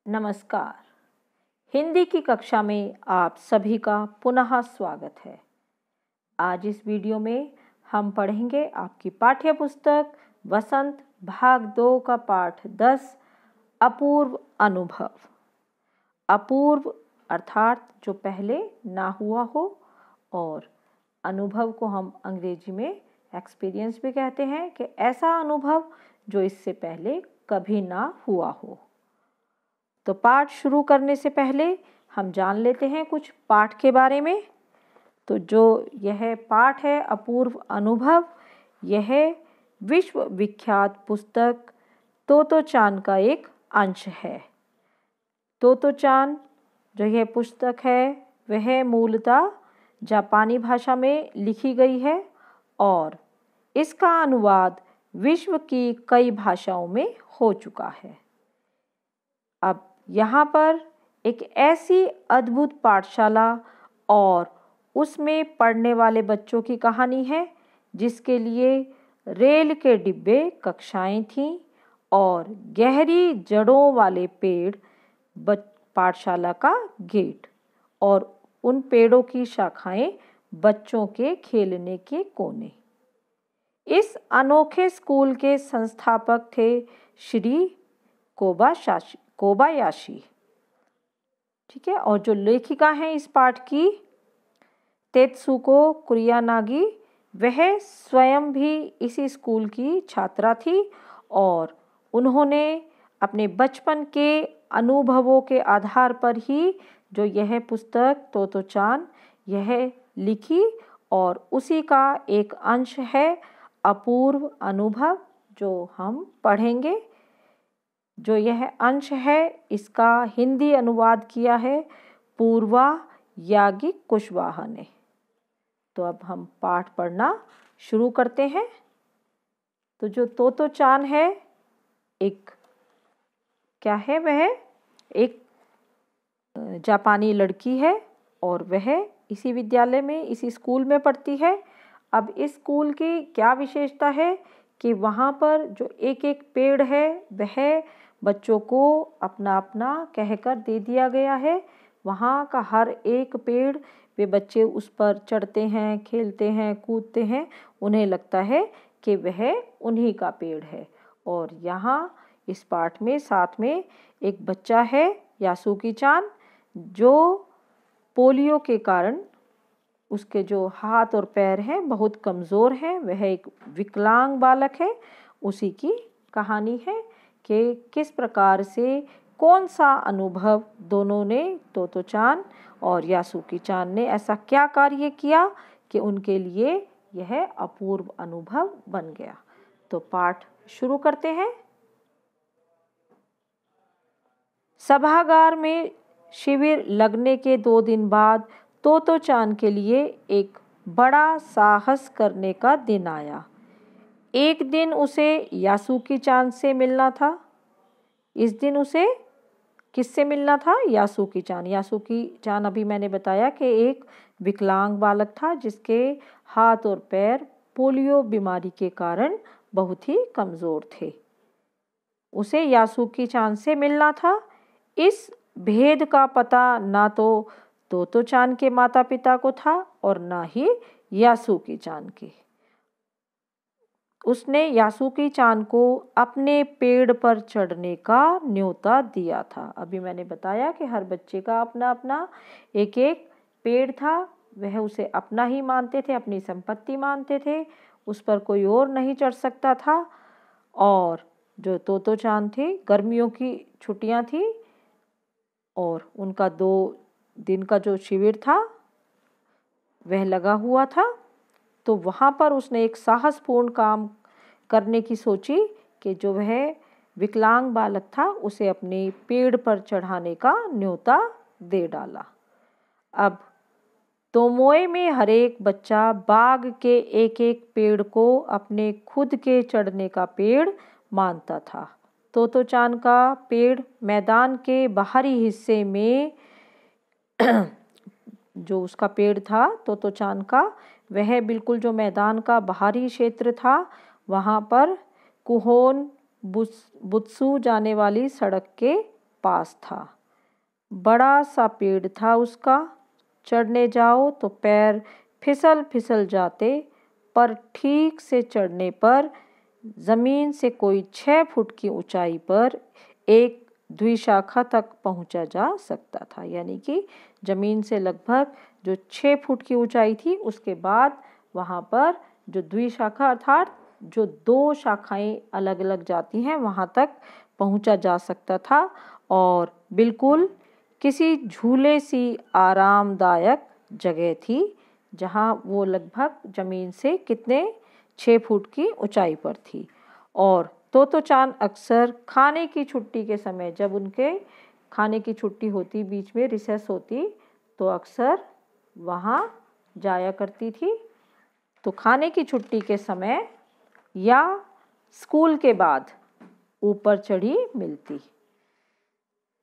नमस्कार। हिंदी की कक्षा में आप सभी का पुनः स्वागत है। आज इस वीडियो में हम पढ़ेंगे आपकी पाठ्य पुस्तक वसंत भाग 2 का पाठ 10 अपूर्व अनुभव। अपूर्व अर्थात जो पहले ना हुआ हो, और अनुभव को हम अंग्रेजी में एक्सपीरियंस भी कहते हैं कि ऐसा अनुभव जो इससे पहले कभी ना हुआ हो। तो पाठ शुरू करने से पहले हम जान लेते हैं कुछ पाठ के बारे में। तो जो यह पाठ है अपूर्व अनुभव, यह विश्व विख्यात पुस्तक तोतो चान का एक अंश है। तोतो चान जो यह पुस्तक है वह मूलतः जापानी भाषा में लिखी गई है और इसका अनुवाद विश्व की कई भाषाओं में हो चुका है। अब यहाँ पर एक ऐसी अद्भुत पाठशाला और उसमें पढ़ने वाले बच्चों की कहानी है जिसके लिए रेल के डिब्बे कक्षाएं थीं और गहरी जड़ों वाले पेड़ पाठशाला का गेट, और उन पेड़ों की शाखाएं बच्चों के खेलने के कोने। इस अनोखे स्कूल के संस्थापक थे श्री कोबायाशी। ठीक है। और जो लेखिका हैं इस पाठ की तेत्सुको कुरियानागी, वह स्वयं भी इसी स्कूल की छात्रा थी और उन्होंने अपने बचपन के अनुभवों के आधार पर ही जो यह पुस्तक तोतो चान यह लिखी, और उसी का एक अंश है अपूर्व अनुभव जो हम पढ़ेंगे। जो यह अंश है इसका हिंदी अनुवाद किया है पूर्वा याज्ञिक कुशवाहा ने। तो अब हम पाठ पढ़ना शुरू करते हैं। तो जो तोतो चान है एक क्या है, वह एक जापानी लड़की है और वह इसी विद्यालय में इसी स्कूल में पढ़ती है। अब इस स्कूल की क्या विशेषता है कि वहाँ पर जो एक एक पेड़ है वह बच्चों को अपना अपना कहकर दे दिया गया है। वहाँ का हर एक पेड़ वे बच्चे उस पर चढ़ते हैं, खेलते हैं, कूदते हैं, उन्हें लगता है कि वह उन्हीं का पेड़ है। और यहाँ इस पाठ में साथ में एक बच्चा है यासुकी चान, जो पोलियो के कारण उसके जो हाथ और पैर हैं बहुत कमज़ोर हैं, वह एक विकलांग बालक है। उसी की कहानी है कि किस प्रकार से कौन सा अनुभव दोनों ने, तोतो चान और यासुकी चान ने ऐसा क्या कार्य किया कि उनके लिए यह अपूर्व अनुभव बन गया। तो पाठ शुरू करते हैं। सभागार में शिविर लगने के 2 दिन बाद तोतो चान के लिए एक बड़ा साहस करने का दिन आया। एक दिन उसे यासुकी चान से मिलना था। इस दिन उसे किससे मिलना था? यासुकी चान। यासुकी चान अभी मैंने बताया कि एक विकलांग बालक था जिसके हाथ और पैर पोलियो बीमारी के कारण बहुत ही कमज़ोर थे। उसे यासुकी चान से मिलना था। इस भेद का पता ना तो तोतो चान के माता पिता को था और ना ही यासुकी चान के। उसने यासुकी चान को अपने पेड़ पर चढ़ने का न्योता दिया था। अभी मैंने बताया कि हर बच्चे का अपना अपना एक एक पेड़ था, वह उसे अपना ही मानते थे, अपनी संपत्ति मानते थे, उस पर कोई और नहीं चढ़ सकता था। और जो तोतो चान थे, गर्मियों की छुट्टियां थी और उनका 2 दिन का जो शिविर था वह लगा हुआ था। तो वहाँ पर उसने एक साहसपूर्ण काम करने की सोची कि जो वह विकलांग बालक था उसे अपने पेड़ पर चढ़ाने का न्योता दे डाला। अब तोमोए में हर एक बच्चा बाग के एक एक पेड़ को अपने खुद के चढ़ने का पेड़ मानता था। तोतो चान का पेड़ मैदान के बाहरी हिस्से में जो उसका पेड़ था तोतो चान का, वह बिल्कुल जो मैदान का बाहरी क्षेत्र था वहाँ पर कुहोन बुत्सु जाने वाली सड़क के पास था। बड़ा सा पेड़ था उसका, चढ़ने जाओ तो पैर फिसल फिसल जाते, पर ठीक से चढ़ने पर जमीन से कोई 6 फुट की ऊंचाई पर एक द्विशाखा तक पहुंचा जा सकता था। यानी कि जमीन से लगभग जो 6 फुट की ऊंचाई थी, उसके बाद वहां पर जो द्विशाखा अर्थात जो 2 शाखाएं अलग अलग जाती हैं, वहां तक पहुंचा जा सकता था। और बिल्कुल किसी झूले सी आरामदायक जगह थी, जहां वो लगभग जमीन से कितने 6 फुट की ऊंचाई पर थी। और तोतो चान अक्सर खाने की छुट्टी के समय, जब उनके खाने की छुट्टी होती, बीच में रिसेस होती, तो अक्सर वहाँ जाया करती थी। तो खाने की छुट्टी के समय या स्कूल के बाद ऊपर चढ़ी मिलती।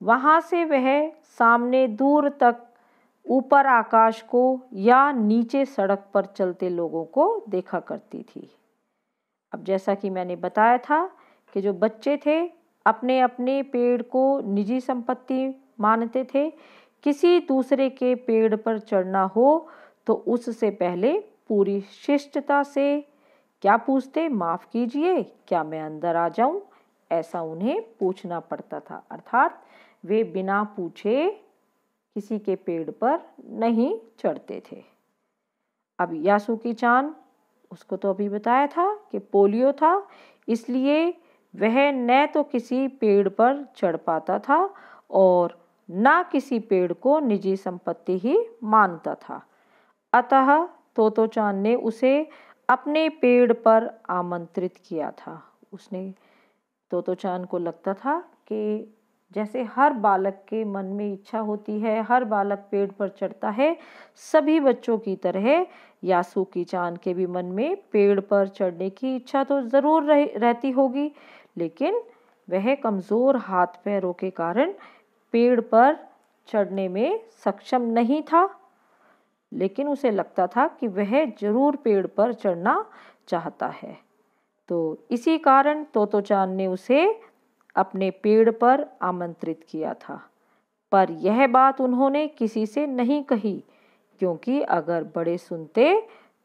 वहाँ से वह सामने दूर तक ऊपर आकाश को या नीचे सड़क पर चलते लोगों को देखा करती थी। अब जैसा कि मैंने बताया था कि जो बच्चे थे अपने अपने पेड़ को निजी संपत्ति मानते थे। किसी दूसरे के पेड़ पर चढ़ना हो तो उससे पहले पूरी शिष्टता से क्या पूछते? माफ़ कीजिए, क्या मैं अंदर आ जाऊं? ऐसा उन्हें पूछना पड़ता था। अर्थात वे बिना पूछे किसी के पेड़ पर नहीं चढ़ते थे। अब यासुकी चान, उसको तो अभी बताया था कि पोलियो था, इसलिए वह न तो किसी पेड़ पर चढ़ पाता था और न किसी पेड़ को निजी संपत्ति ही मानता था। अतः तोतो चान ने उसे अपने पेड़ पर आमंत्रित किया था। उसने तोतो चान को लगता था कि जैसे हर बालक के मन में इच्छा होती है, हर बालक पेड़ पर चढ़ता है, सभी बच्चों की तरह यासुकी चान के भी मन में पेड़ पर चढ़ने की इच्छा तो ज़रूर रहती होगी, लेकिन वह कमज़ोर हाथ पैरों के कारण पेड़ पर चढ़ने में सक्षम नहीं था। लेकिन उसे लगता था कि वह जरूर पेड़ पर चढ़ना चाहता है। तो इसी कारण तोतो चान ने उसे अपने पेड़ पर आमंत्रित किया था। पर यह बात उन्होंने किसी से नहीं कही, क्योंकि अगर बड़े सुनते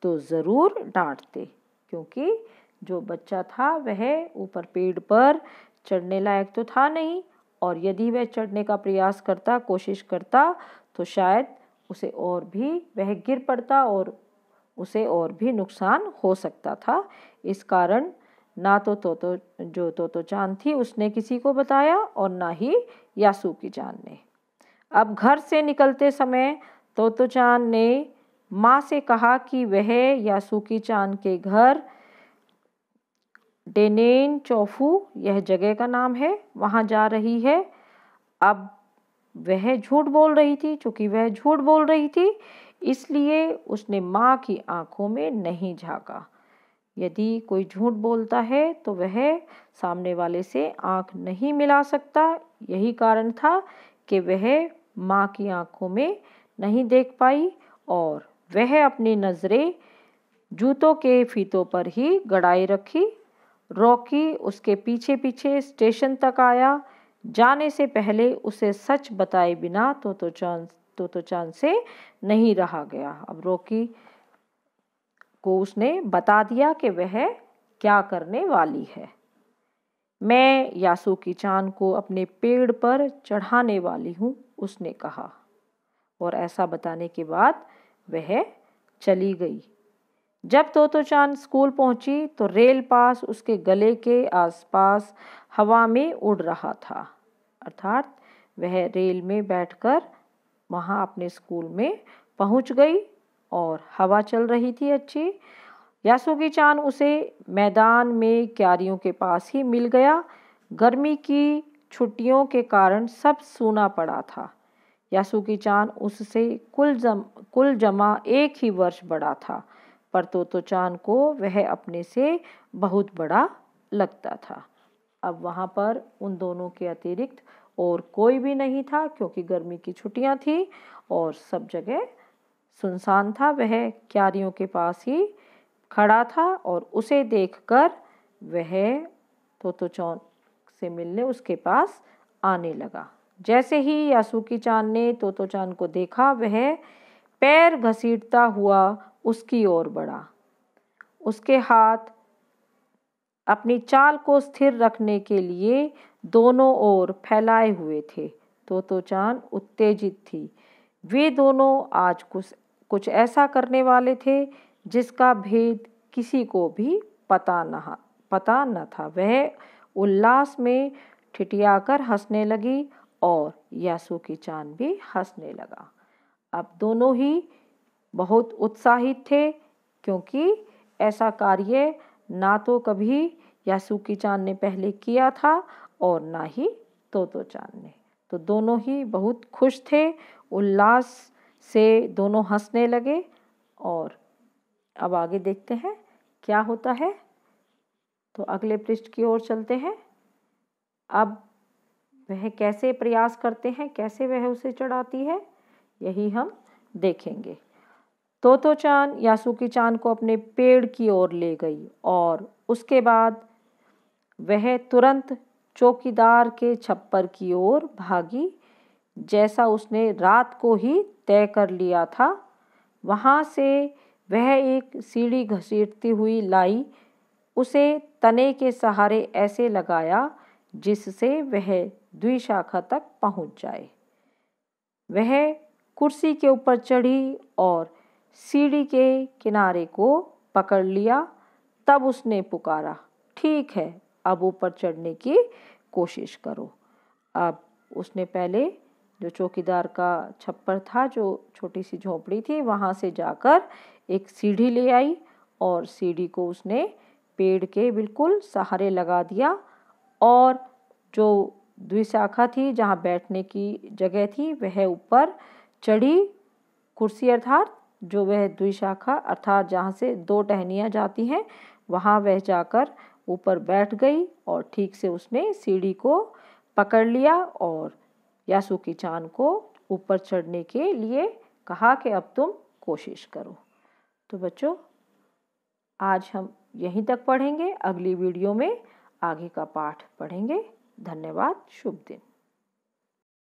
तो ज़रूर डांटते। क्योंकि जो बच्चा था वह ऊपर पेड़ पर चढ़ने लायक तो था नहीं, और यदि वह चढ़ने का प्रयास करता, कोशिश करता, तो शायद उसे और भी वह गिर पड़ता और उसे और भी नुकसान हो सकता था। इस कारण ना तो तोतो चान थी उसने किसी को बताया, और ना ही यासुकी चान ने। अब घर से निकलते समय तोतो चान ने माँ से कहा कि वह यासुकी चान के घर डेनेन चोफू, यह जगह का नाम है, वहाँ जा रही है। अब वह झूठ बोल रही थी। चूंकि वह झूठ बोल रही थी, इसलिए उसने माँ की आंखों में नहीं झांका। यदि कोई झूठ बोलता है तो वह सामने वाले से आंख नहीं मिला सकता। यही कारण था कि वह माँ की आंखों में नहीं देख पाई, और वह अपनी नज़रें जूतों के फीतों पर ही गड़ाई रखी। रॉकी उसके पीछे पीछे स्टेशन तक आया। जाने से पहले उसे सच बताए बिना तोतो चान से नहीं रहा गया। अब रॉकी को उसने बता दिया कि वह क्या करने वाली है। मैं यासुकी चान को अपने पेड़ पर चढ़ाने वाली हूँ, उसने कहा। और ऐसा बताने के बाद वह चली गई। जब तोतो चान स्कूल पहुंची तो रेल पास उसके गले के आसपास हवा में उड़ रहा था। अर्थात वह रेल में बैठकर वहां अपने स्कूल में पहुंच गई और हवा चल रही थी अच्छी। यासुकी चान उसे मैदान में क्यारियों के पास ही मिल गया। गर्मी की छुट्टियों के कारण सब सूना पड़ा था। यासुकी चान उससे कुल जमा 1 ही वर्ष बड़ा था, पर तोतो चान को वह अपने से बहुत बड़ा लगता था। अब वहाँ पर उन दोनों के अतिरिक्त और कोई भी नहीं था, क्योंकि गर्मी की छुट्टियाँ थी और सब जगह सुनसान था। वह क्यारियों के पास ही खड़ा था और उसे देखकर वह तोतो चान से मिलने उसके पास आने लगा। जैसे ही यासुकी चान ने तोतो चान को देखा, वह पैर घसीटता हुआ उसकी ओर बढ़ा। उसके हाथ अपनी चाल को स्थिर रखने के लिए दोनों ओर फैलाए हुए थे। तोतो चान उत्तेजित थी। वे दोनों आज कुछ ऐसा करने वाले थे जिसका भेद किसी को भी पता न था। वह उल्लास में ठिठियाकर हंसने लगी और यासुकी चान भी हंसने लगा। अब दोनों ही बहुत उत्साहित थे, क्योंकि ऐसा कार्य ना तो कभी यासुकी चान ने पहले किया था और ना ही तोतो चान ने। तो दोनों ही बहुत खुश थे, उल्लास से दोनों हंसने लगे। और अब आगे देखते हैं क्या होता है। तो अगले पृष्ठ की ओर चलते हैं। अब वह कैसे प्रयास करते हैं, कैसे वह उसे चढ़ाती है, यही हम देखेंगे। तोतो चान यासुकी चान को अपने पेड़ की ओर ले गई और उसके बाद वह तुरंत चौकीदार के छप्पर की ओर भागी, जैसा उसने रात को ही तय कर लिया था। वहाँ से वह एक सीढ़ी घसीटती हुई लाई, उसे तने के सहारे ऐसे लगाया जिससे वह द्विशाखा तक पहुँच जाए। वह कुर्सी के ऊपर चढ़ी और सीढ़ी के किनारे को पकड़ लिया। तब उसने पुकारा, ठीक है, अब ऊपर चढ़ने की कोशिश करो। अब उसने पहले जो चौकीदार का छप्पर था, जो छोटी सी झोपड़ी थी, वहाँ से जाकर एक सीढ़ी ले आई और सीढ़ी को उसने पेड़ के बिल्कुल सहारे लगा दिया और जो द्विशाखा थी, जहाँ बैठने की जगह थी, वह ऊपर चढ़ी। कुर्सी अर्थात जो वह द्विशाखा अर्थात जहाँ से दो टहनियाँ जाती हैं, वहाँ वह जाकर ऊपर बैठ गई और ठीक से उसने सीढ़ी को पकड़ लिया और यासुकी चान को ऊपर चढ़ने के लिए कहा कि अब तुम कोशिश करो। तो बच्चों, आज हम यहीं तक पढ़ेंगे। अगली वीडियो में आगे का पाठ पढ़ेंगे। धन्यवाद। शुभ दिन।